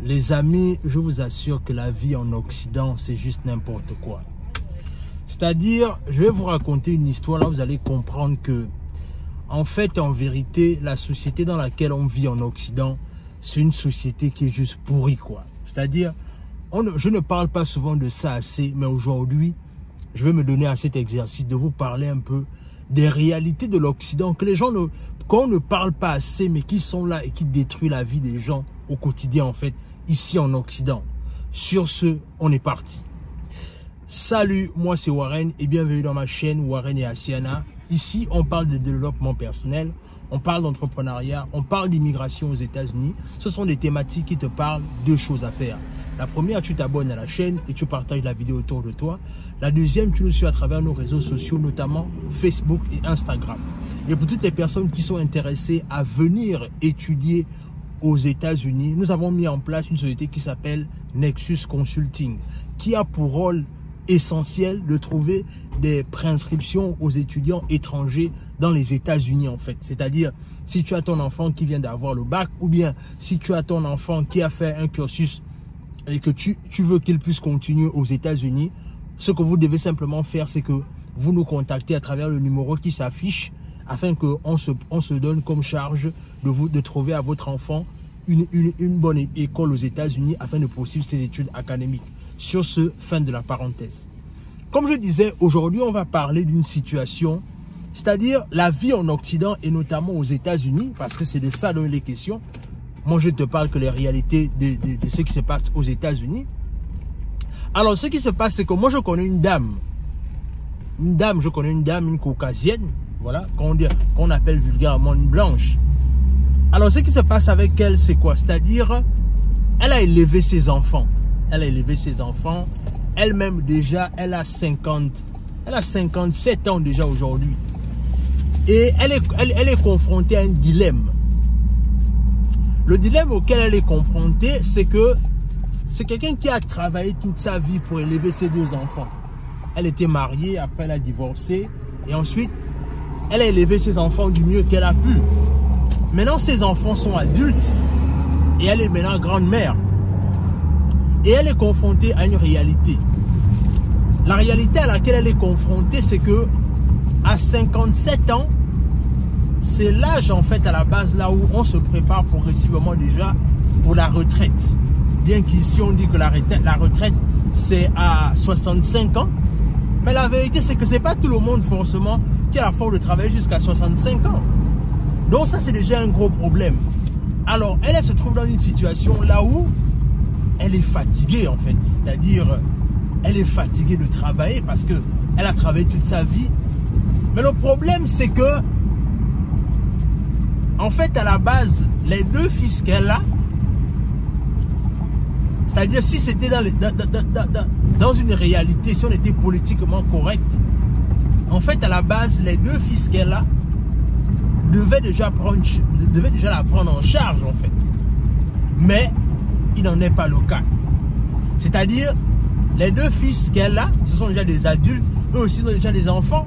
Les amis, je vous assure que la vie en Occident, c'est juste n'importe quoi. C'est-à-dire, je vais vous raconter une histoire, là vous allez comprendre que, en fait, en vérité, la société dans laquelle on vit en Occident, c'est une société qui est juste pourrie, quoi. C'est-à-dire, je ne parle pas souvent de ça assez, mais aujourd'hui, je vais me donner à cet exercice de vous parler un peu des réalités de l'Occident, que les gens qu'on ne parle pas assez, mais qui sont là et qui détruisent la vie des gens au quotidien, en fait, ici en Occident. Sur ce, on est parti. Salut, moi c'est Warren et bienvenue dans ma chaîne Warren et Asiana. Ici, on parle de développement personnel, on parle d'entrepreneuriat, on parle d'immigration aux États-Unis. Ce sont des thématiques qui te parlent de choses à faire. La première, tu t'abonnes à la chaîne et tu partages la vidéo autour de toi. La deuxième, tu nous suis à travers nos réseaux sociaux, notamment Facebook et Instagram. Et pour toutes les personnes qui sont intéressées à venir étudier aux États-Unis, nous avons mis en place une société qui s'appelle Nexus Consulting, qui a pour rôle essentiel de trouver des préinscriptions aux étudiants étrangers dans les États-Unis, en fait. C'est-à-dire, si tu as ton enfant qui vient d'avoir le bac, ou bien si tu as ton enfant qui a fait un cursus et que tu veux qu'il puisse continuer aux États-Unis, ce que vous devez simplement faire, c'est que vous nous contactez à travers le numéro qui s'affiche afin qu'on se donne comme charge de trouver à votre enfant une bonne école aux États-Unis afin de poursuivre ses études académiques. Sur ce, fin de la parenthèse. Comme je disais, aujourd'hui, on va parler d'une situation, c'est-à-dire la vie en Occident et notamment aux États-Unis, parce que c'est de ça dont il est question. Moi, je te parle que les réalités de ce qui se passe aux États-Unis. Alors, ce qui se passe, c'est que moi, je connais une dame. Une caucasienne, voilà, qu'on appelle vulgairement une blanche. Alors, ce qui se passe avec elle, c'est quoi? C'est-à-dire, elle a élevé ses enfants. Elle-même déjà, elle a 57 ans déjà aujourd'hui. Et elle est confrontée à un dilemme. Le dilemme auquel elle est confrontée, c'est que c'est quelqu'un qui a travaillé toute sa vie pour élever ses deux enfants. Elle était mariée, après elle a divorcé. Et ensuite, elle a élevé ses enfants du mieux qu'elle a pu. Maintenant, ses enfants sont adultes. Et elle est maintenant grande-mère. Et elle est confrontée à une réalité. La réalité à laquelle elle est confrontée, c'est que à 57 ans, c'est l'âge en fait à la base là où on se prépare progressivement déjà pour la retraite. Bien qu'ici on dit que la retraite c'est à 65 ans. Mais la vérité c'est que c'est pas tout le monde forcément qui a la force de travailler jusqu'à 65 ans. Donc ça c'est déjà un gros problème. Alors elle se trouve dans une situation là où elle est fatiguée en fait, c'est-à-dire elle est fatiguée de travailler parce que elle a travaillé toute sa vie. Mais le problème c'est que en fait à la base les deux fils qu'elle a, c'est-à-dire si c'était dans une réalité, si on était politiquement correct, en fait à la base les deux fils qu'elle a devaient déjà la prendre en charge en fait. Mais il n'en est pas le cas. C'est-à-dire, les deux fils qu'elle a, ce sont déjà des adultes, eux aussi ont déjà des enfants,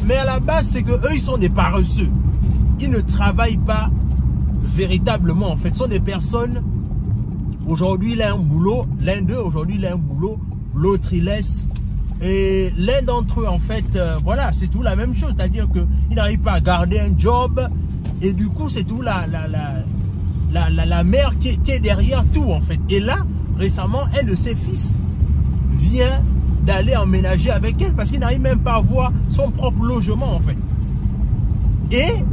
mais à la base, c'est que eux, ils sont des paresseux. Ils ne travaillent pas véritablement, en fait. Ce sont des personnes, aujourd'hui, il a un boulot, l'un d'eux, aujourd'hui, il a un boulot, l'autre, il laisse. Et l'un d'entre eux, en fait, voilà, c'est tout la même chose. C'est-à-dire qu'ils n'arrivent pas à garder un job, et du coup, c'est tout la mère qui est derrière tout en fait. Et là, récemment, un de ses fils vient d'aller emménager avec elle parce qu'il n'arrive même pas à avoir son propre logement en fait. Et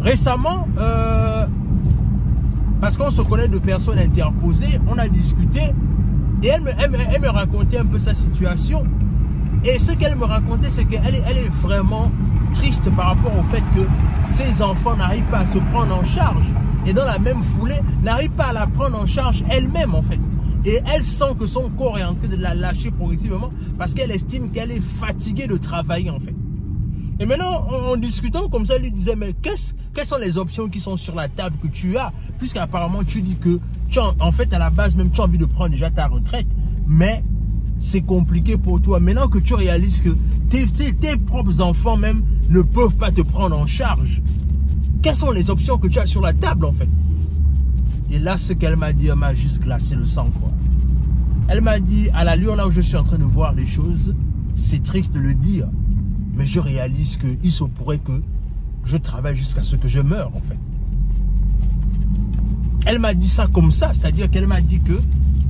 récemment, parce qu'on se connaît de personnes interposées, on a discuté et elle me racontait un peu sa situation. Et ce qu'elle me racontait, c'est qu'elle est vraiment triste par rapport au fait que ses enfants n'arrivent pas à se prendre en charge. Et dans la même foulée, n'arrive pas à la prendre en charge elle-même en fait. Et elle sent que son corps est en train de la lâcher progressivement parce qu'elle estime qu'elle est fatiguée de travailler en fait. Et maintenant, en discutant comme ça, elle lui disait, mais quelles sont les options qui sont sur la table que tu as? Puisqu'apparemment, tu dis que, en fait, à la base, même tu as envie de prendre déjà ta retraite. Mais c'est compliqué pour toi. Maintenant que tu réalises que tes propres enfants même ne peuvent pas te prendre en charge. Quelles sont les options que tu as sur la table en fait? Et là, ce qu'elle m'a dit, elle m'a juste glacé le sang, quoi. Elle m'a dit, à l'allure là où je suis en train de voir les choses, c'est triste de le dire, mais je réalise qu'il se pourrait que je travaille jusqu'à ce que je meure, en fait. Elle m'a dit ça comme ça, c'est-à-dire qu'elle m'a dit que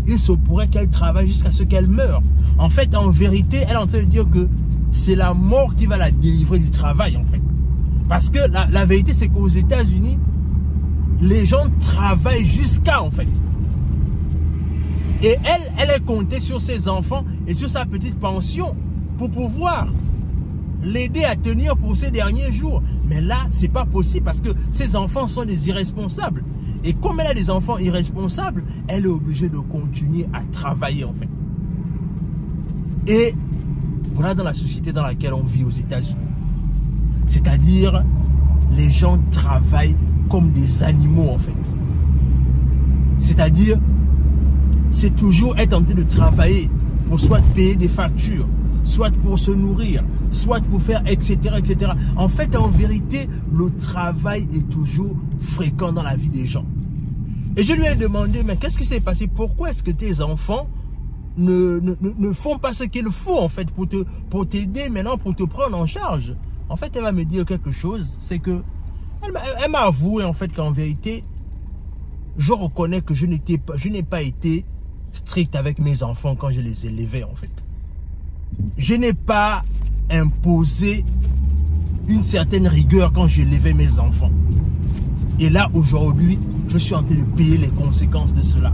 il se pourrait qu'elle travaille jusqu'à ce qu'elle meure. En fait, en vérité, elle est en train de dire que c'est la mort qui va la délivrer du travail, en fait. Parce que la vérité, c'est qu'aux États-Unis, les gens travaillent jusqu'à, en fait. Et elle est comptée sur ses enfants et sur sa petite pension pour pouvoir l'aider à tenir pour ces derniers jours. Mais là, c'est pas possible parce que ses enfants sont des irresponsables. Et comme elle a des enfants irresponsables, elle est obligée de continuer à travailler, en fait. Et voilà dans la société dans laquelle on vit aux États-Unis. C'est-à-dire, les gens travaillent comme des animaux, en fait. C'est-à-dire, c'est toujours être tenté de travailler pour soit payer des factures, soit pour se nourrir, soit pour faire etc., etc. En fait, en vérité, le travail est toujours fréquent dans la vie des gens. Et je lui ai demandé, mais qu'est-ce qui s'est passé? Pourquoi est-ce que tes enfants ne font pas ce qu'il faut, en fait, pour t'aider maintenant, pour te prendre en charge? En fait, elle va me dire quelque chose, c'est que elle m'a avoué, en fait, qu'en vérité, je reconnais que je n'ai pas été strict avec mes enfants quand je les élevais, en fait. Je n'ai pas imposé une certaine rigueur quand j'élevais mes enfants. Et là, aujourd'hui, je suis en train de payer les conséquences de cela.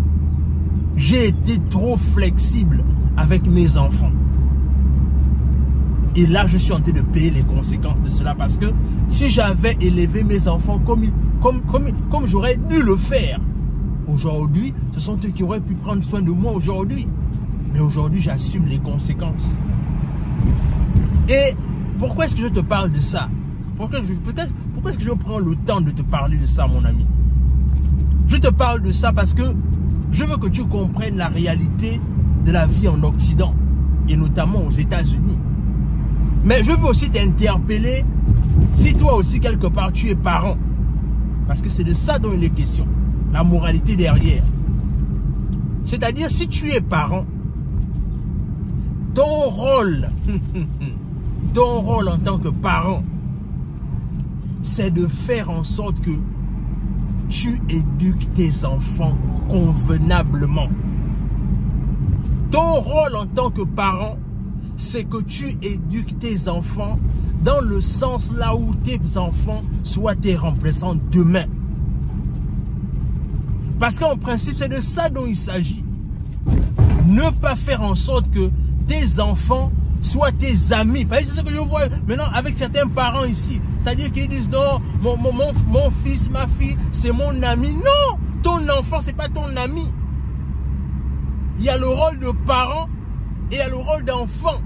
J'ai été trop flexible avec mes enfants. Et là, je suis en train de payer les conséquences de cela. Parce que si j'avais élevé mes enfants comme j'aurais dû le faire, aujourd'hui, ce sont eux qui auraient pu prendre soin de moi aujourd'hui. Mais aujourd'hui, j'assume les conséquences. Et pourquoi est-ce que je te parle de ça? Pourquoi est-ce que je prends le temps de te parler de ça, mon ami? Je te parle de ça parce que je veux que tu comprennes la réalité de la vie en Occident, et notamment aux États-Unis. Mais je veux aussi t'interpeller si toi aussi, quelque part, tu es parent. Parce que c'est de ça dont il est question. La moralité derrière. C'est-à-dire, si tu es parent, ton rôle en tant que parent, c'est de faire en sorte que tu éduques tes enfants convenablement. Ton rôle en tant que parent, c'est que tu éduques tes enfants dans le sens là où tes enfants soient tes remplaçants demain. Parce qu'en principe, c'est de ça dont il s'agit. Ne pas faire en sorte que tes enfants soient tes amis. C'est ce que je vois maintenant avec certains parents ici. C'est-à-dire qu'ils disent non, mon fils, ma fille, c'est mon ami. Non, ton enfant, c'est pas ton ami. Il y a le rôle de parent et il y a le rôle d'enfant.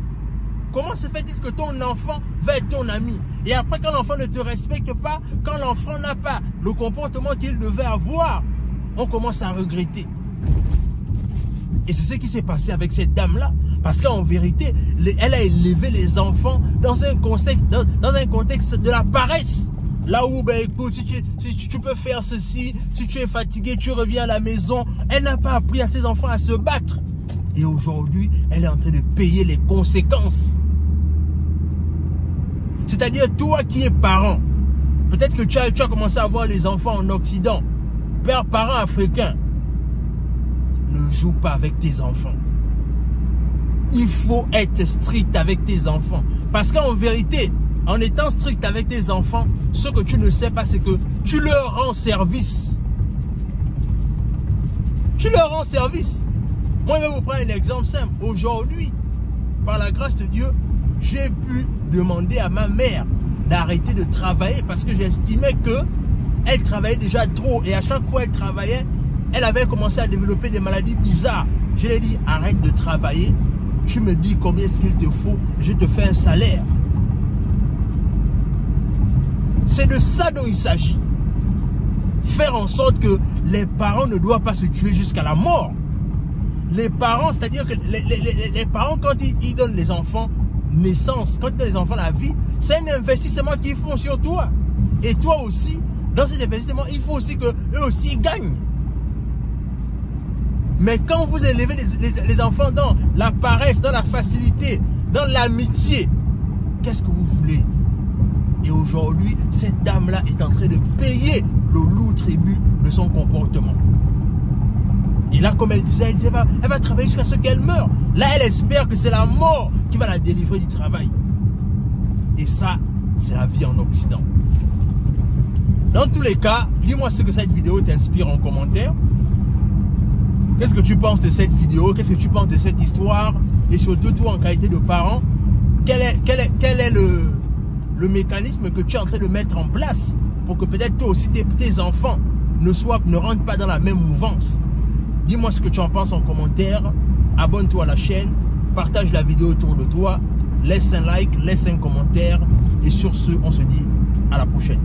Comment se fait-il que ton enfant va être ton ami? Et après, quand l'enfant ne te respecte pas, quand l'enfant n'a pas le comportement qu'il devait avoir, on commence à regretter. Et c'est ce qui s'est passé avec cette dame-là. Parce qu'en vérité, elle a élevé les enfants dans un contexte, dans un contexte de la paresse. Là où, ben écoute, si tu peux faire ceci, si tu es fatigué, tu reviens à la maison. Elle n'a pas appris à ses enfants à se battre. Et aujourd'hui, elle est en train de payer les conséquences. C'est-à-dire, toi qui es parent, peut-être que tu as commencé à voir les enfants en Occident, parents africains, ne joue pas avec tes enfants. Il faut être strict avec tes enfants. Parce qu'en vérité, en étant strict avec tes enfants, ce que tu ne sais pas, c'est que tu leur rends service. Tu leur rends service. Moi, je vais vous prendre un exemple simple. Aujourd'hui, par la grâce de Dieu, j'ai pu demander à ma mère d'arrêter de travailler parce que j'estimais qu'elle travaillait déjà trop. Et à chaque fois qu'elle travaillait, elle avait commencé à développer des maladies bizarres. Je lui ai dit, arrête de travailler. Tu me dis combien est-ce qu'il te faut, je te fais un salaire. C'est de ça dont il s'agit. Faire en sorte que les parents ne doivent pas se tuer jusqu'à la mort. Les parents, c'est-à-dire que les parents, quand ils donnent les enfants naissance, quand ils donnent les enfants la vie, c'est un investissement qu'ils font sur toi. Et toi aussi, dans cet investissement, il faut aussi qu'eux aussi gagnent. Mais quand vous élevez les enfants dans la paresse, dans la facilité, dans l'amitié, qu'est-ce que vous voulez? Et aujourd'hui, cette dame-là est en train de payer le lourd tribut de son comportement. Et là, comme elle disait, elle va travailler jusqu'à ce qu'elle meure. Là, elle espère que c'est la mort qui va la délivrer du travail. Et ça, c'est la vie en Occident. Dans tous les cas, dis-moi ce que cette vidéo t'inspire en commentaire. Qu'est-ce que tu penses de cette vidéo? Qu'est-ce que tu penses de cette histoire? Et surtout, toi, en qualité de parent, quel est le mécanisme que tu es en train de mettre en place pour que peut-être toi aussi, tes enfants ne rentrent pas dans la même mouvance? Dis-moi ce que tu en penses en commentaire. Abonne-toi à la chaîne. Partage la vidéo autour de toi. Laisse un like, laisse un commentaire. Et sur ce, on se dit à la prochaine.